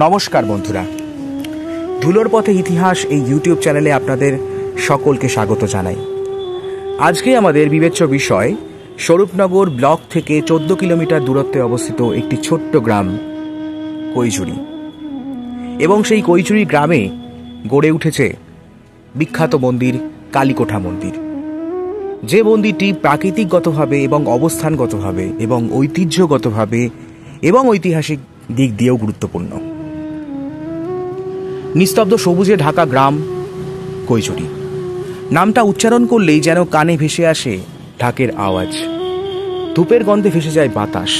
নমস্কার বন্ধুরা, ধুলোর পথে ইতিহাস এই ইউটিউব চ্যানেলে আপনাদের সকলকে স্বাগত জানাই। আজকে আমাদের বিবেচ্য বিষয় স্বরূপনগর ব্লক থেকে 14 কিলোমিটার দূরত্বে অবস্থিত একটি ছোট্ট গ্রাম কৈজুরি। এবং সেই কৈজুরি গ্রামে গড়ে উঠেছে বিখ্যাত মন্দির কালীকোঠা মন্দির, যে মন্দিরটি প্রাকৃতিকগতভাবে এবং অবস্থানগতভাবে এবং ঐতিহ্যগতভাবে এবং ঐতিহাসিক দিক দিয়েও গুরুত্বপূর্ণ। নিস্তব্ধ সবুজে ঢাকা গ্রাম কৈজুরি। নামটা উচ্চারণ করলেই যেন কানে ভেসে আসে ঢাকের আওয়াজ, ধূপের গন্ধে ভেসে যায় বাতাস।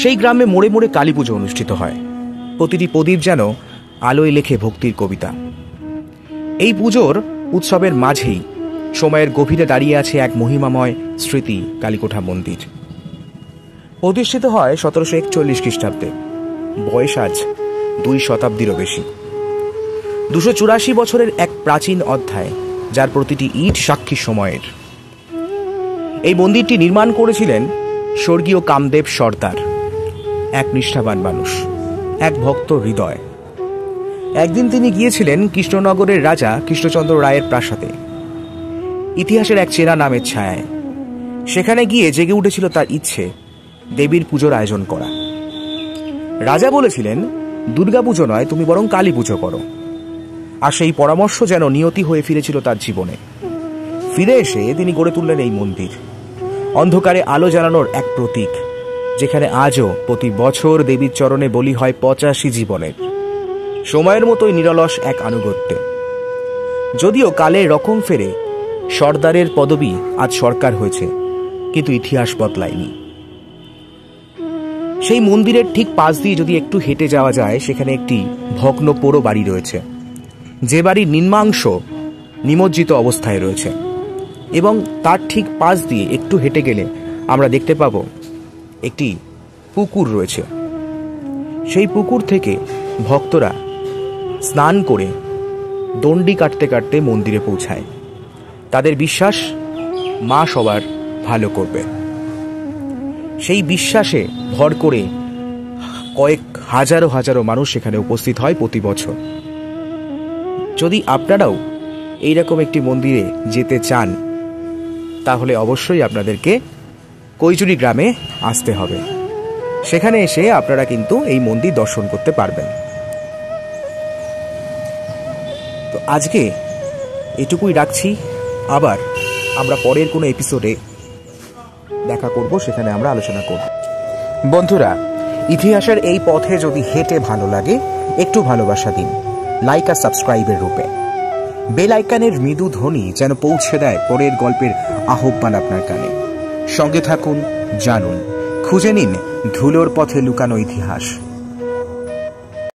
সেই গ্রামে মোড়ে মোড়ে কালী পুজো অনুষ্ঠিত হয়। প্রতিটি প্রদীপ যেন আলোয় লেখে ভক্তির কবিতা। এই পুজোর উৎসবের মাঝেই সময়ের গভীরে দাঁড়িয়ে আছে এক মহিমাময় স্মৃতি, কালীকোঠা মন্দির। প্রতিষ্ঠিত হয় 1741 খ্রিস্টাব্দে। বয়স আজ 2 শতাব্দীরও বেশি। 284 বছরের এক প্রাচীন অধ্যায়, যার প্রতিটি ইট সাক্ষী সময়ের। এই মন্দিরটি নির্মাণ করেছিলেন স্বর্গীয় কামদেব সর্দার, এক নিষ্ঠাবান মানুষ, এক ভক্ত হৃদয়। একদিন তিনি গিয়েছিলেন কৃষ্ণনগরের রাজা কৃষ্ণচন্দ্র রায়ের প্রাসাদে, ইতিহাসের এক চেনা নামের ছায়ায়। সেখানে গিয়ে জেগে উঠেছিল তার ইচ্ছে দেবীর পুজোর আয়োজন করা। রাজা বলেছিলেন, দুর্গা পুজো নয়, তুমি বরং কালী পুজো করো। আর সেই পরামর্শ যেন নিয়তি হয়ে ফিরেছিল তার জীবনে। ফিরে এসে তিনি গড়ে তুললেন এই মন্দির, অন্ধকারে আলো জ্বালানোর এক প্রতীক, যেখানে আজও প্রতি বছর দেবীর চরণে বলি হয় 85 জীবনের। সময়ের মতোই নিরলস এক আনুগত্যে। যদিও কালে রকম ফেরে সর্দারের পদবি আজ সরকার হয়েছে, কিন্তু ইতিহাস বদলায়নি। সেই মন্দিরের ঠিক পাশ দিয়ে যদি একটু হেঁটে যাওয়া যায়, সেখানে একটি ভগ্ন পোড়ো বাড়ি রয়েছে, যে বাড়ির নিম্নাংশ নিমজ্জিত অবস্থায় রয়েছে। এবং তার ঠিক পাশ দিয়ে একটু হেঁটে গেলে আমরা দেখতে পাব একটি পুকুর রয়েছে। সেই পুকুর থেকে ভক্তরা স্নান করে দণ্ডি কাটতে কাটতে মন্দিরে পৌঁছায়। তাদের বিশ্বাস, মা সবার ভালো করবে। সেই বিশ্বাসে ভর করে কয়েক হাজারো হাজারো মানুষ সেখানে উপস্থিত হয় প্রতি বছর। যদি আপনারাও এইরকম একটি মন্দিরে যেতে চান, তাহলে অবশ্যই আপনাদেরকে কৈজুরি গ্রামে আসতে হবে। সেখানে এসে আপনারা কিন্তু এই মন্দির দর্শন করতে পারবেন। তো আজকে এটুকুই রাখছি। আবার আমরা পরের কোনো এপিসোডে দেখা করব, সেখানে আমরা আলোচনা করব। বন্ধুরা, ইতিহাসের এই পথে যদি হেঁটে ভালো লাগে, একটু ভালোবাসা দিন, লাইক আর সাবস্ক্রাইবের রূপে। বেল আইকনের মৃদু ধ্বনি যেন পৌঁছে দেয় পরের গল্পের আহ্বান আপনার কানে। সঙ্গে থাকুন, জানুন, খুঁজে নিন ধুলোর পথে লুকানো ইতিহাস।